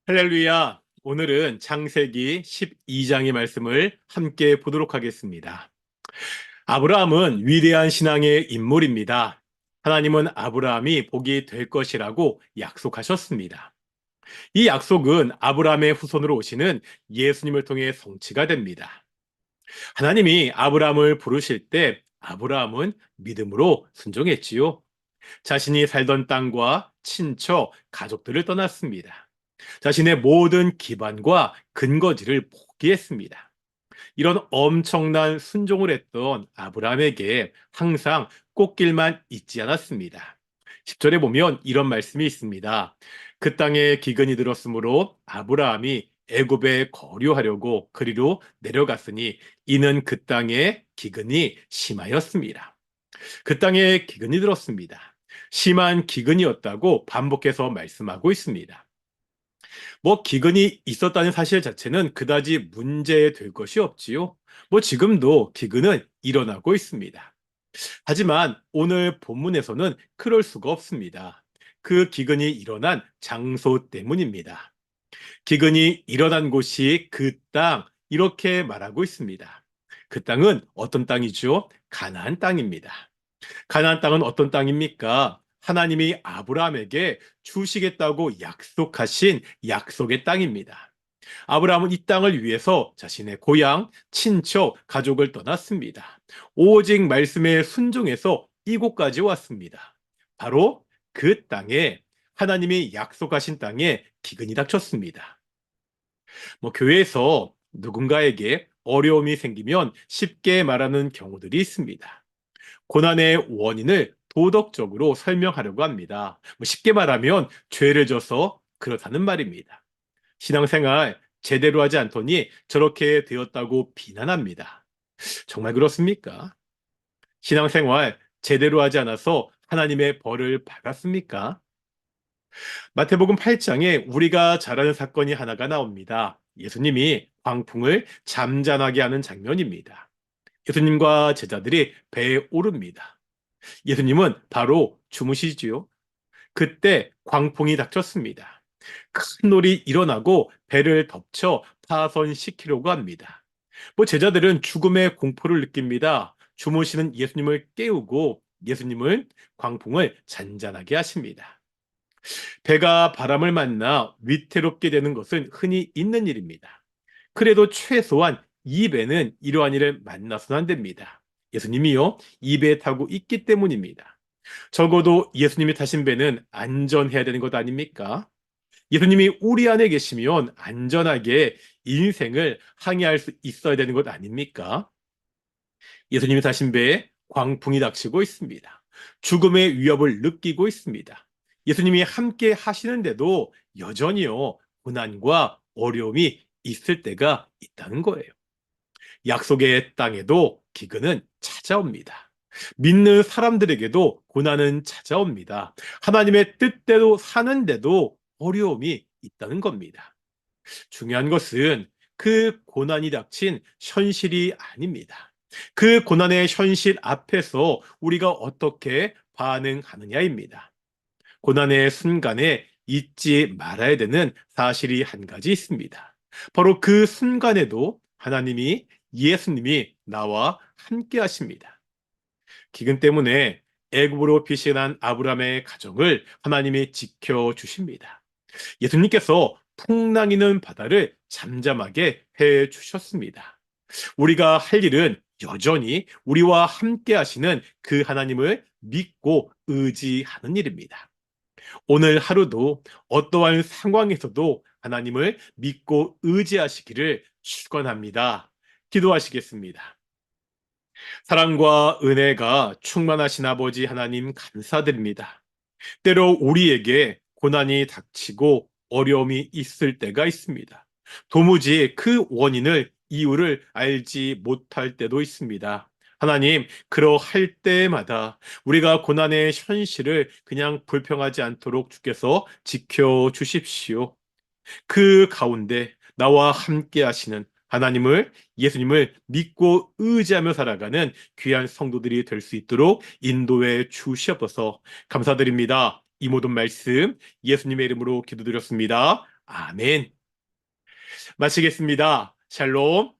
할렐루야! 오늘은 창세기 12장의 말씀을 함께 보도록 하겠습니다. 아브라함은 위대한 신앙의 인물입니다. 하나님은 아브라함이 복이 될 것이라고 약속하셨습니다. 이 약속은 아브라함의 후손으로 오시는 예수님을 통해 성취가 됩니다. 하나님이 아브라함을 부르실 때 아브라함은 믿음으로 순종했지요. 자신이 살던 땅과 친척, 가족들을 떠났습니다. 자신의 모든 기반과 근거지를 포기했습니다. 이런 엄청난 순종을 했던 아브라함에게 항상 꽃길만 있지 않았습니다. 10절에 보면 이런 말씀이 있습니다. 그 땅에 기근이 들었으므로 아브라함이 애굽에 거류하려고 그리로 내려갔으니 이는 그 땅에 기근이 심하였습니다. 그 땅에 기근이 들었습니다. 심한 기근이었다고 반복해서 말씀하고 있습니다. 기근이 있었다는 사실 자체는 그다지 문제될 것이 없지요. 지금도 기근은 일어나고 있습니다. 하지만 오늘 본문에서는 그럴 수가 없습니다. 그 기근이 일어난 장소 때문입니다. 기근이 일어난 곳이 그 땅, 이렇게 말하고 있습니다. 그 땅은 어떤 땅이죠? 가나안 땅입니다. 가나안 땅은 어떤 땅입니까? 하나님이 아브라함에게 주시겠다고 약속하신 약속의 땅입니다. 아브라함은 이 땅을 위해서 자신의 고향, 친척, 가족을 떠났습니다. 오직 말씀에 순종해서 이곳까지 왔습니다. 바로 그 땅에 하나님이 약속하신 땅에 기근이 닥쳤습니다. 교회에서 누군가에게 어려움이 생기면 쉽게 말하는 경우들이 있습니다. 고난의 원인을 도덕적으로 설명하려고 합니다. 쉽게 말하면 죄를 져서 그렇다는 말입니다. 신앙생활 제대로 하지 않더니 저렇게 되었다고 비난합니다. 정말 그렇습니까? 신앙생활 제대로 하지 않아서 하나님의 벌을 받았습니까? 마태복음 8장에 우리가 잘 아는 사건이 하나가 나옵니다. 예수님이 광풍을 잠잠하게 하는 장면입니다. 예수님과 제자들이 배에 오릅니다. 예수님은 바로 주무시지요. 그때 광풍이 닥쳤습니다. 큰 놀이 일어나고 배를 덮쳐 파손시키려고 합니다. 제자들은 죽음의 공포를 느낍니다. 주무시는 예수님을 깨우고 예수님을 광풍을 잔잔하게 하십니다. 배가 바람을 만나 위태롭게 되는 것은 흔히 있는 일입니다. 그래도 최소한 이 배는 이러한 일을 만나서는 안 됩니다. 예수님이요, 이 배에 타고 있기 때문입니다. 적어도 예수님이 타신 배는 안전해야 되는 것 아닙니까? 예수님이 우리 안에 계시면 안전하게 인생을 항해할 수 있어야 되는 것 아닙니까? 예수님이 타신 배에 광풍이 닥치고 있습니다. 죽음의 위협을 느끼고 있습니다. 예수님이 함께 하시는데도 여전히요, 고난과 어려움이 있을 때가 있다는 거예요. 약속의 땅에도 기근은 찾아옵니다. 믿는 사람들에게도 고난은 찾아옵니다. 하나님의 뜻대로 사는데도 어려움이 있다는 겁니다. 중요한 것은 그 고난이 닥친 현실이 아닙니다. 그 고난의 현실 앞에서 우리가 어떻게 반응하느냐입니다. 고난의 순간에 잊지 말아야 되는 사실이 한 가지 있습니다. 바로 그 순간에도 하나님이, 예수님이 나와 함께 하십니다. 기근 때문에 애굽으로 피신한 아브라함의 가정을 하나님이 지켜주십니다. 예수님께서 풍랑이는 바다를 잠잠하게 해 주셨습니다. 우리가 할 일은 여전히 우리와 함께 하시는 그 하나님을 믿고 의지하는 일입니다. 오늘 하루도 어떠한 상황에서도 하나님을 믿고 의지하시기를 축원합니다. 기도하시겠습니다. 사랑과 은혜가 충만하신 아버지 하나님 감사드립니다. 때로 우리에게 고난이 닥치고 어려움이 있을 때가 있습니다. 도무지 그 원인을, 이유를 알지 못할 때도 있습니다. 하나님, 그러할 때마다 우리가 고난의 현실을 그냥 불평하지 않도록 주께서 지켜 주십시오. 그 가운데 나와 함께 하시는 하나님을, 예수님을 믿고 의지하며 살아가는 귀한 성도들이 될 수 있도록 인도해 주시옵소서. 감사드립니다. 이 모든 말씀 예수님의 이름으로 기도드렸습니다. 아멘. 마치겠습니다. 샬롬.